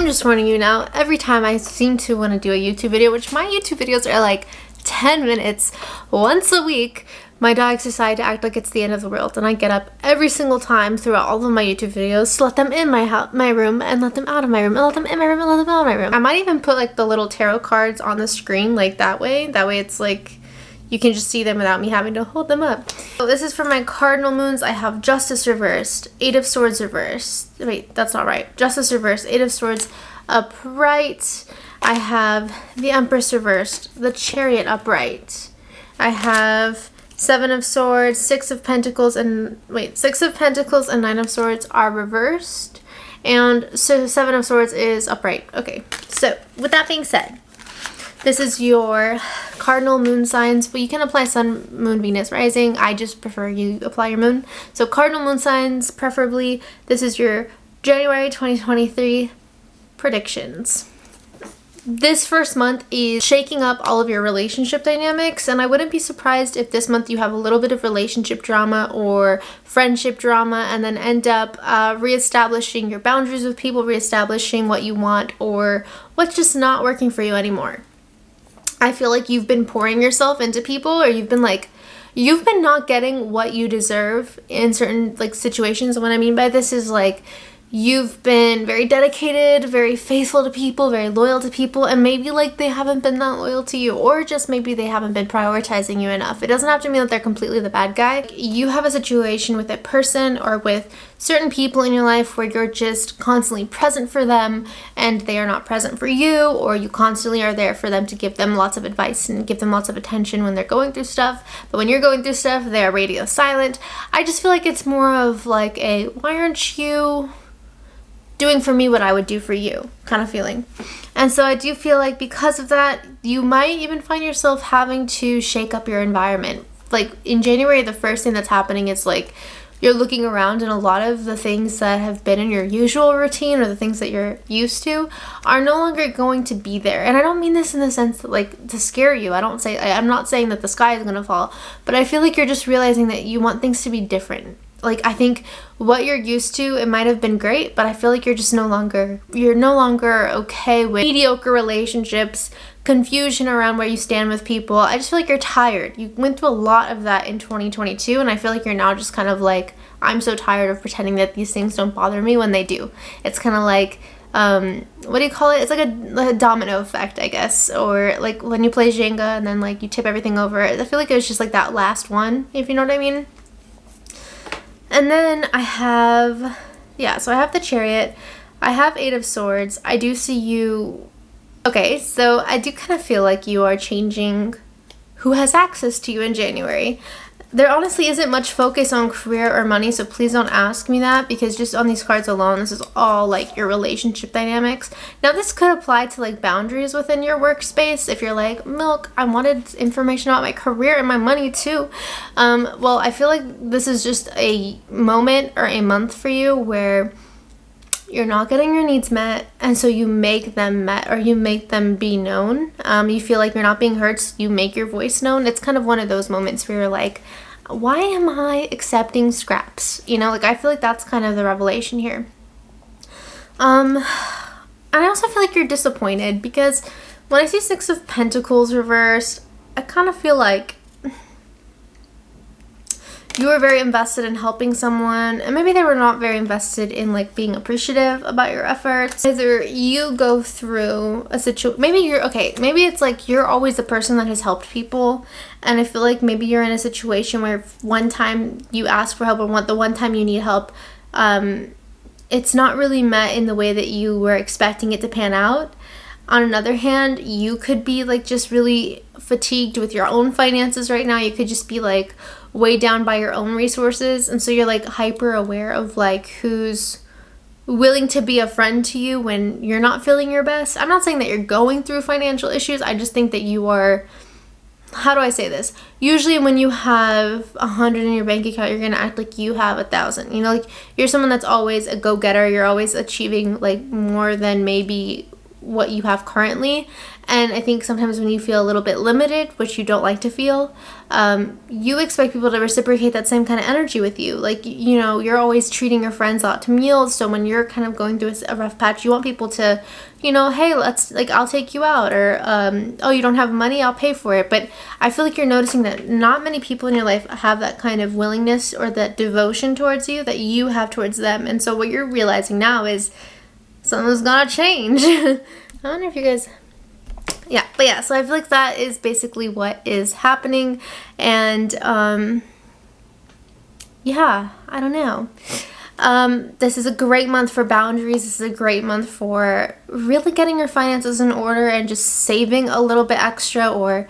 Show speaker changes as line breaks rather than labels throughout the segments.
I'm just warning you now, every time I seem to want to do a YouTube video, which my YouTube videos are like 10 minutes once a week, my dogs decide to act like it's the end of the world, and I get up every single time throughout all of my YouTube videos to let them in my room and let them out of my room and let them in my room and let them out of my room. I might even put like the little tarot cards on the screen like that way it's like you can just see them without me having to hold them up. So this is for my cardinal moons. I have Justice reversed, Eight of Swords reversed. Wait, that's not right. Justice reversed, Eight of Swords upright. I have the Empress reversed, the Chariot upright. I have Seven of Swords, Six of Pentacles, and Six of Pentacles and Nine of Swords are reversed. And so Seven of Swords is upright. Okay, so with that being said, this is your cardinal moon signs, but you can apply sun, moon, Venus, rising. I just prefer you apply your moon. So cardinal moon signs, preferably. This is your January 2023 predictions. This first month is shaking up all of your relationship dynamics, and I wouldn't be surprised if this month you have a little bit of relationship drama or friendship drama and then end up reestablishing your boundaries with people, reestablishing what you want or what's just not working for you anymore. I feel like you've been pouring yourself into people, or you've been not getting what you deserve in certain like situations. And what I mean by this is like you've been very dedicated, very faithful to people, very loyal to people, and maybe like they haven't been that loyal to you, or just maybe they haven't been prioritizing you enough. It doesn't have to mean that they're completely the bad guy. You have a situation with a person or with certain people in your life where you're just constantly present for them and they are not present for you, or you constantly are there for them to give them lots of advice and give them lots of attention when they're going through stuff, but when you're going through stuff, they are radio silent. I just feel like it's more of like a why aren't you doing for me what I would do for you kind of feeling. And so I do feel like because of that, you might even find yourself having to shake up your environment. Like in January, the first thing that's happening is like you're looking around and a lot of the things that have been in your usual routine or the things that you're used to are no longer going to be there. And I don't mean this in the sense that like to scare you. I'm not saying that the sky is going to fall, but I feel like you're just realizing that you want things to be different. Like, I think what you're used to, it might have been great, but I feel like you're no longer okay with mediocre relationships, confusion around where you stand with people. I just feel like you're tired. You went through a lot of that in 2022, and I feel like you're now just kind of like, I'm so tired of pretending that these things don't bother me when they do. It's kind of like, what do you call it? It's like a domino effect, I guess, or like when you play Jenga and then like you tip everything over. I feel like it was just like that last one, if you know what I mean. And then I have the Chariot. I have Eight of Swords. I do see you. Okay, so I do kind of feel like you are changing who has access to you in January. There honestly isn't much focus on career or money, so please don't ask me that, because just on these cards alone, this is all like your relationship dynamics. Now this could apply to like boundaries within your workspace. If you're like, Milk, I wanted information about my career and my money too. Well, I feel like this is just a moment or a month for you where you're not getting your needs met, and so you make them met, or you make them be known. You feel like you're not being heard, so you make your voice known. It's kind of one of those moments where you're like, why am I accepting scraps? You know, like I feel like that's kind of the revelation here. And I also feel like you're disappointed because when I see Six of Pentacles reversed, I kind of feel like you were very invested in helping someone, and maybe they were not very invested in like being appreciative about your efforts. Either you go through a situation, maybe it's like you're always the person that has helped people, and I feel like maybe you're in a situation where one time you ask for help, or the one time you need help, it's not really met in the way that you were expecting it to pan out. On another hand, you could be like just really fatigued with your own finances right now. You could just be like weighed down by your own resources, and so you're like hyper aware of like who's willing to be a friend to you when you're not feeling your best. I'm not saying that you're going through financial issues. I just think that you are, how do I say this? Usually when you have 100 in your bank account, you're gonna act like you have 1,000. You know, like you're someone that's always a go-getter. You're always achieving like more than maybe what you have currently. And I think sometimes when you feel a little bit limited, which you don't like to feel, you expect people to reciprocate that same kind of energy with you. Like, you know, you're always treating your friends out to meals. So when you're kind of going through a rough patch, you want people to, you know, hey, let's, like, I'll take you out, or, oh, you don't have money, I'll pay for it. But I feel like you're noticing that not many people in your life have that kind of willingness or that devotion towards you that you have towards them. And so what you're realizing now is something's gonna change. I wonder if you guys... Yeah, but yeah, so I feel like that is basically what is happening, and, yeah, I don't know. This is a great month for boundaries. This is a great month for really getting your finances in order and just saving a little bit extra, or,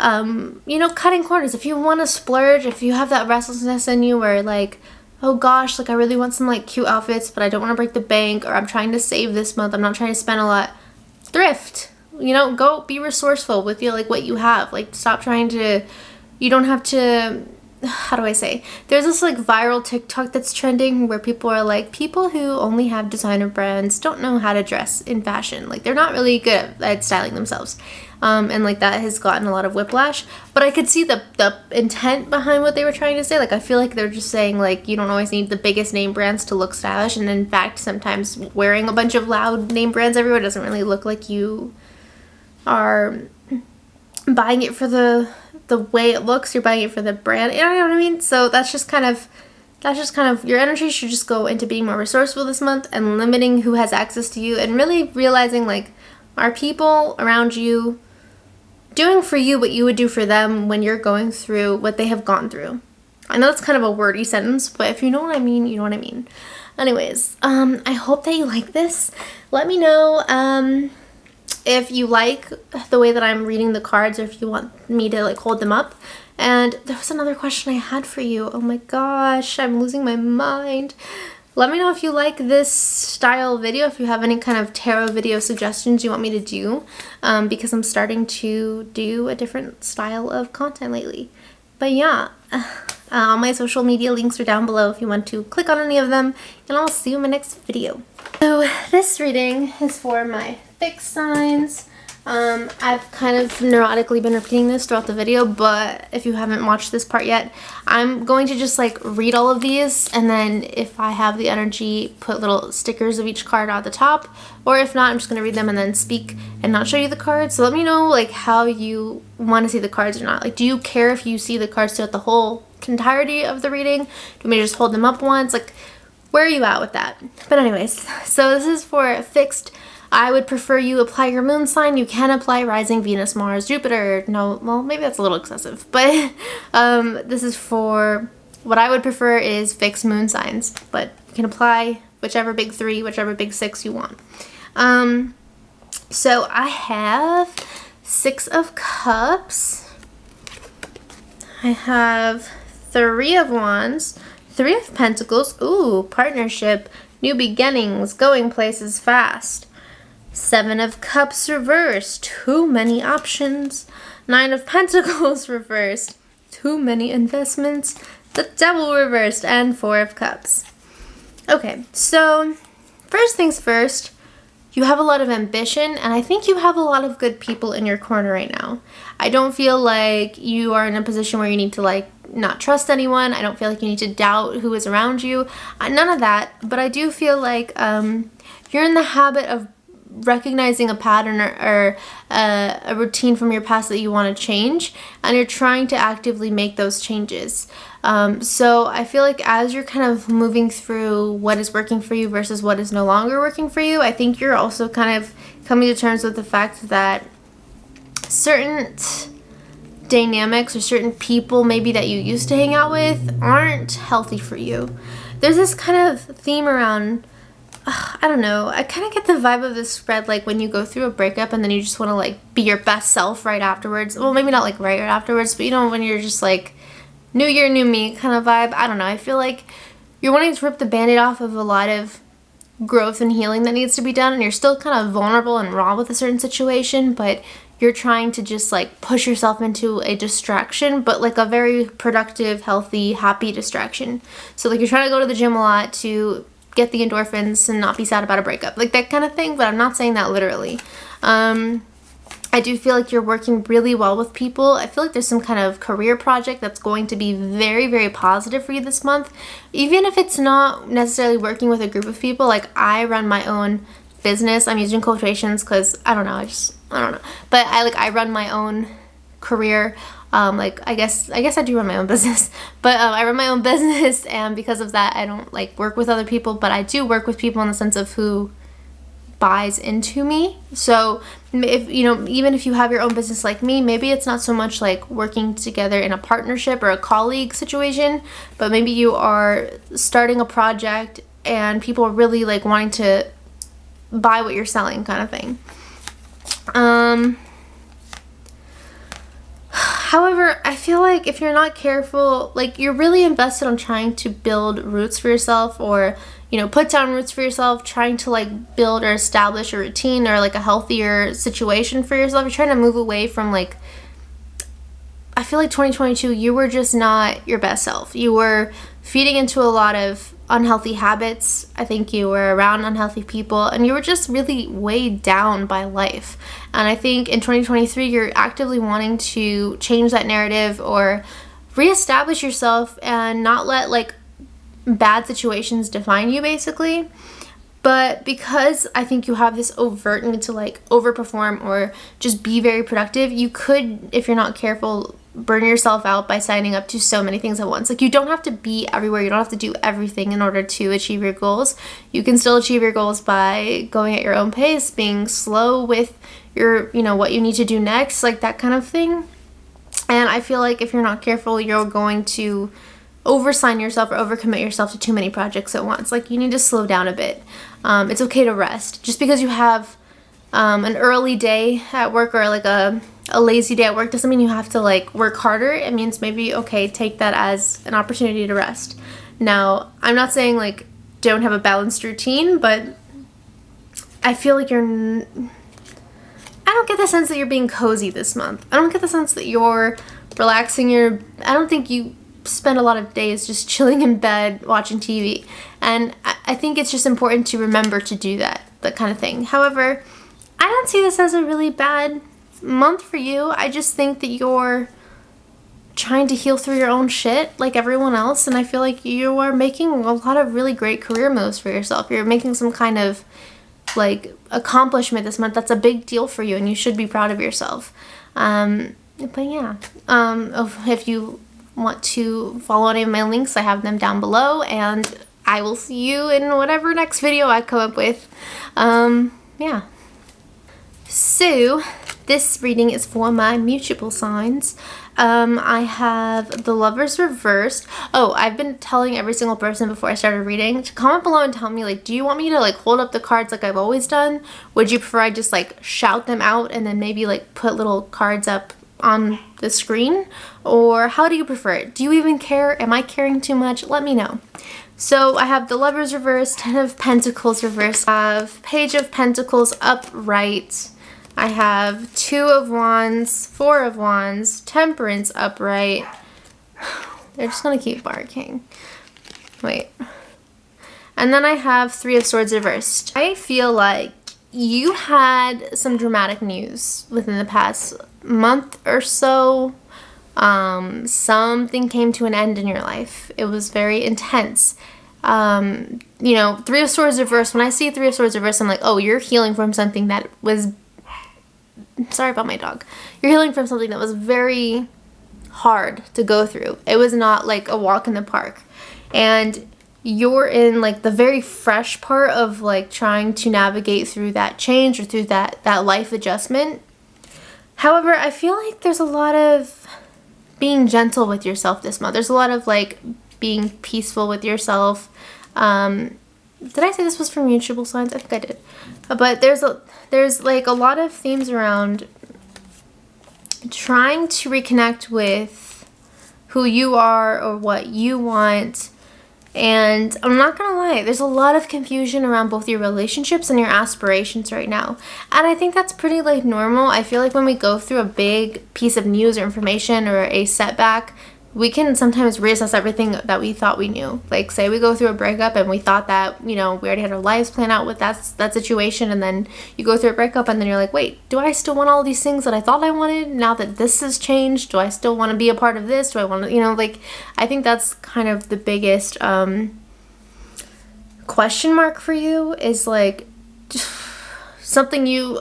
you know, cutting corners. If you want to splurge, if you have that restlessness in you where, like, oh gosh, like, I really want some, like, cute outfits, but I don't want to break the bank, or I'm trying to save this month, I'm not trying to spend a lot, thrift. You know, go be resourceful with like what you have. Like, stop trying to, you don't have to, how do I say? There's this like viral TikTok that's trending where people are like, people who only have designer brands don't know how to dress in fashion. Like, they're not really good at styling themselves. And like that has gotten a lot of whiplash. But I could see the intent behind what they were trying to say. Like, I feel like they're just saying like, you don't always need the biggest name brands to look stylish. And in fact, sometimes wearing a bunch of loud name brands everywhere doesn't really look like you are buying it for the way it looks. You're buying it for the brand, you know what I mean? So that's just kind of your energy should just go into being more resourceful this month and limiting who has access to you, and really realizing, like, are people around you doing for you what you would do for them when you're going through what they have gone through? I know that's kind of a wordy sentence, but if you know what I mean, you know what I mean. Anyways, I hope that you like this. Let me know if you like the way that I'm reading the cards, or if you want me to like hold them up. And there was another question I had for you. Oh my gosh, I'm losing my mind. Let me know if you like this style video, if you have any kind of tarot video suggestions you want me to do, because I'm starting to do a different style of content lately. But yeah, all my social media links are down below if you want to click on any of them, and I'll see you in my next video. So this reading is for my fixed signs. I've kind of neurotically been repeating this throughout the video, but if you haven't watched this part yet, I'm going to just like read all of these, and then if I have the energy, put little stickers of each card at the top, or if not, I'm just going to read them and then speak and not show you the cards. So let me know like how you want to see the cards or not. Like, do you care if you see the cards throughout the whole entirety of the reading? Do you want me to just hold them up once? Like, where are you at with that? But anyways, so this is for fixed. I would prefer you apply your moon sign. You can apply rising, Venus, Mars, Jupiter. No, well, maybe that's a little excessive. But this is for what I would prefer is fixed moon signs. But you can apply whichever big 3, whichever big 6 you want. So I have 6 of Cups. I have 3 of Wands. 3 of Pentacles. Ooh, partnership, new beginnings, going places fast. 7 of Cups reversed, too many options. 9 of Pentacles reversed, too many investments. The Devil reversed, and 4 of Cups. Okay, so first things first, you have a lot of ambition, and I think you have a lot of good people in your corner right now. I don't feel like you are in a position where you need to like not trust anyone. I don't feel like you need to doubt who is around you. None of that, but I do feel like you're in the habit of recognizing a pattern or a routine from your past that you want to change, and you're trying to actively make those changes. So I feel like as you're kind of moving through what is working for you versus what is no longer working for you, I think you're also kind of coming to terms with the fact that certain dynamics or certain people maybe that you used to hang out with aren't healthy for you. There's this kind of theme around, I don't know, I kind of get the vibe of this spread like when you go through a breakup and then you just want to like be your best self right afterwards. Well, maybe not like right afterwards, but you know, when you're just like new year, new me kind of vibe. I don't know. I feel like you're wanting to rip the band-aid off of a lot of growth and healing that needs to be done, and you're still kind of vulnerable and raw with a certain situation, but you're trying to just like push yourself into a distraction, but like a very productive, healthy, happy distraction. So like you're trying to go to the gym a lot to get the endorphins and not be sad about a breakup, like that kind of thing. But I'm not saying that literally. I do feel like you're working really well with people. I feel like there's some kind of career project that's going to be very, very positive for you this month. Even if it's not necessarily working with a group of people. Like, I run my own business. I'm using quotations because I don't know. I don't know. But I run my own career. Like, I guess I do run my own business. But I run my own business, and because of that, I don't like work with other people. But I do work with people in the sense of who buys into me. So if you know, even if you have your own business like me, maybe it's not so much like working together in a partnership or a colleague situation, but maybe you are starting a project and people are really like wanting to buy what you're selling, kind of thing. However, I feel like if you're not careful, like you're really invested on trying to build roots for yourself, or you know, put down roots for yourself, trying to like build or establish a routine or like a healthier situation for yourself. You're trying to move away from like, I feel like 2022, you were just not your best self. You were feeding into a lot of unhealthy habits. I think you were around unhealthy people, and you were just really weighed down by life. And I think in 2023, you're actively wanting to change that narrative or reestablish yourself and not let like bad situations define you, basically. But because I think you have this overt need to like overperform or just be very productive, you could, if you're not careful, burn yourself out by signing up to so many things at once. Like, you don't have to be everywhere. You don't have to do everything in order to achieve your goals. You can still achieve your goals by going at your own pace, being slow with your, you know, what you need to do next, like that kind of thing. And I feel like if you're not careful, you're going to oversign yourself or overcommit yourself to too many projects at once. Like, you need to slow down a bit. It's okay to rest. Just because you have an early day at work or like a lazy day at work doesn't mean you have to like work harder. It means maybe, okay, take that as an opportunity to rest. Now, I'm not saying like don't have a balanced routine, but I feel like I don't get the sense that you're being cozy this month. I don't get the sense that you're relaxing. I don't think you spend a lot of days just chilling in bed watching TV, and I think it's just important to remember to do that kind of thing. However, I don't see this as a really bad month for you. I just think that you're trying to heal through your own shit like everyone else, and I feel like you are making a lot of really great career moves for yourself. You're making some kind of like accomplishment this month that's a big deal for you, and you should be proud of yourself. But yeah, if you want to follow any of my links, I have them down below, and I will see you in whatever next video I come up with. Yeah. So this reading is for my mutable signs. I have the Lovers reversed. Oh, I've been telling every single person before I started reading to comment below and tell me, like, do you want me to like hold up the cards like I've always done? Would you prefer I just like shout them out and then maybe like put little cards up on the screen? Or how do you prefer it? Do you even care? Am I caring too much? Let me know. So I have the Lovers reversed, 10 of Pentacles reversed, I have Page of Pentacles upright, I have 2 of Wands, 4 of Wands, Temperance upright. They're just gonna keep barking. Wait. And then I have 3 of Swords reversed. I feel like you had some dramatic news within the past month or so. Something came to an end in your life. It was very intense. You know, 3 of Swords reversed. When I see 3 of Swords reversed, I'm like, oh, you're healing from something that was... Sorry about my dog. You're healing from something that was very hard to go through. It was not like a walk in the park. And you're in like the very fresh part of like trying to navigate through that change or through that life adjustment. However, I feel like there's a lot of being gentle with yourself this month. There's a lot of like being peaceful with yourself. Did I say this was for mutable signs? I think I did. But there's like a lot of themes around trying to reconnect with who you are or what you want. And I'm not gonna lie, there's a lot of confusion around both your relationships and your aspirations right now. And I think that's pretty like normal. I feel like when we go through a big piece of news or information or a setback, we can sometimes reassess everything that we thought we knew. Like, say we go through a breakup and we thought that, you know, we already had our lives planned out with that situation, and then you go through a breakup and then you're like, wait, do I still want all these things that I thought I wanted now that this has changed? Do I still want to be a part of this? Do I want to, you know, like, I think that's kind of the biggest question mark for you, is like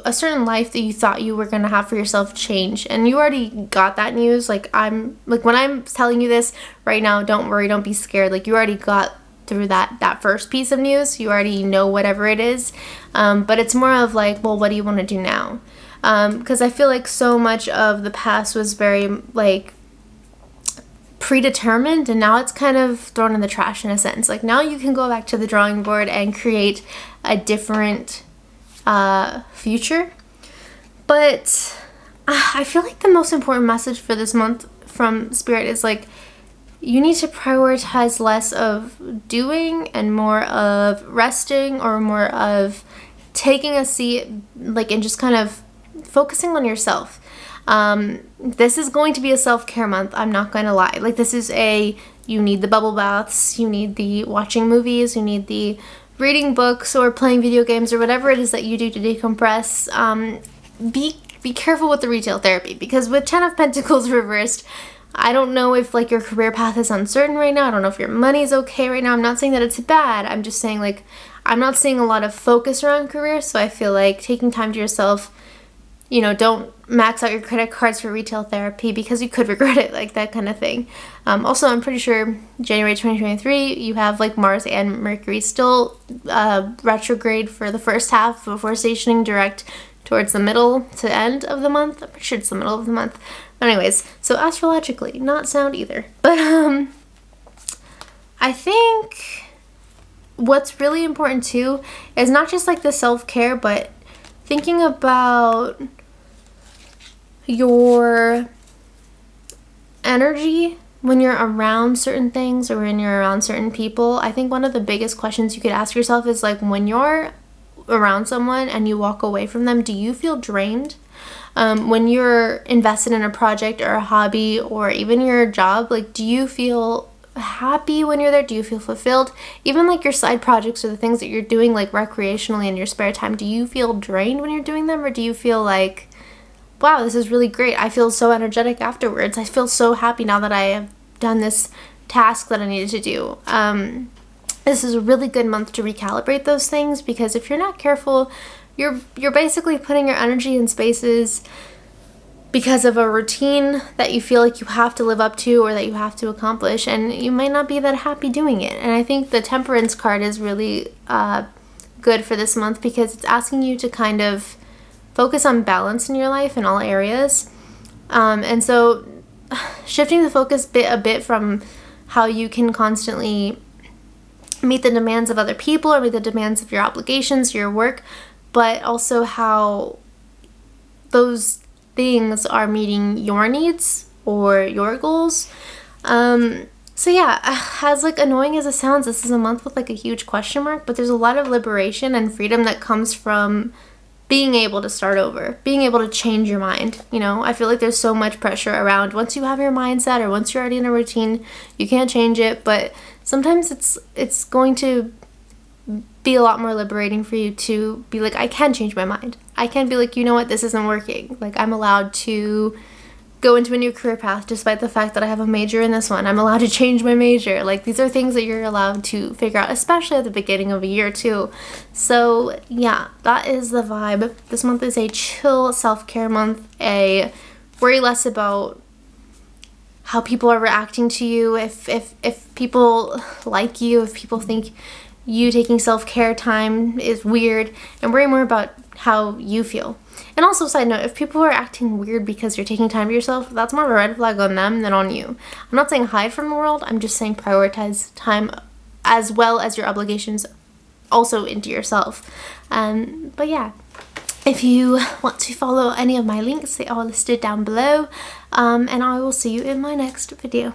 a certain life that you thought you were going to have for yourself change, and you already got that news. Like, when I'm telling you this right now, don't worry, don't be scared. Like, you already got through that first piece of news. You already know whatever it is, but it's more of like, well, what do you want to do now? Because I feel like so much of the past was very like predetermined, and now it's kind of thrown in the trash in a sense. Like, now you can go back to the drawing board and create a different future. But I feel like the most important message for this month from Spirit is like, you need to prioritize less of doing and more of resting, or more of taking a seat, like, and just kind of focusing on yourself. This is going to be a self-care month, I'm not going to lie. Like, this is you need the bubble baths, you need the watching movies, you need the reading books or playing video games or whatever it is that you do to decompress. Be careful with the retail therapy, because with 10 of Pentacles reversed, I don't know if like your career path is uncertain right now. I don't know if your money's okay right now. I'm not saying that it's bad. I'm just saying, like, I'm not seeing a lot of focus around career, so I feel like taking time to yourself, you know, don't max out your credit cards for retail therapy because you could regret it, like that kind of thing. Also, I'm pretty sure January 2023, you have like Mars and Mercury still retrograde for the first half before stationing direct towards the middle to end of the month. I'm pretty sure it's the middle of the month. But anyways, so astrologically, not sound either. But I think what's really important too is not just like the self-care, but thinking about your energy when you're around certain things or when you're around certain people. I think one of the biggest questions you could ask yourself is like, when you're around someone and you walk away from them, do you feel drained? When you're invested in a project or a hobby or even your job, like, do you feel happy when you're there? Do you feel fulfilled? Even like your side projects or the things that you're doing like recreationally in your spare time, do you feel drained when you're doing them, or do you feel like, wow, this is really great, I feel so energetic afterwards, I feel so happy now that I have done this task that I needed to do? This is a really good month to recalibrate those things, because if you're not careful, you're basically putting your energy in spaces because of a routine that you feel like you have to live up to or that you have to accomplish, and you might not be that happy doing it. And I think the Temperance card is really good for this month, because it's asking you to kind of focus on balance in your life in all areas. And so shifting the focus a bit from how you can constantly meet the demands of other people or meet the demands of your obligations, your work, but also how those things are meeting your needs or your goals. So yeah, as like annoying as it sounds, this is a month with like a huge question mark, but there's a lot of liberation and freedom that comes from being able to start over, being able to change your mind. You know, I feel like there's so much pressure around once you have your mindset or once you're already in a routine, you can't change it, but sometimes it's going to be a lot more liberating for you to be like, I can change my mind. I can be like, you know what, this isn't working. Like, I'm allowed to go into a new career path despite the fact that I have a major in this one. I'm allowed to change my major. Like, these are things that you're allowed to figure out, especially at the beginning of a year too. So yeah, that is the vibe. This month is a chill self-care month, a worry less about how people are reacting to you, if people like you, if people think you taking self-care time is weird, and worry more about how you feel. And also, side note, if people are acting weird because you're taking time for yourself, that's more of a red flag on them than on you. I'm not saying hide from the world, I'm just saying prioritize time as well as your obligations also into yourself. But yeah, if you want to follow any of my links, they are listed down below, and I will see you in my next video.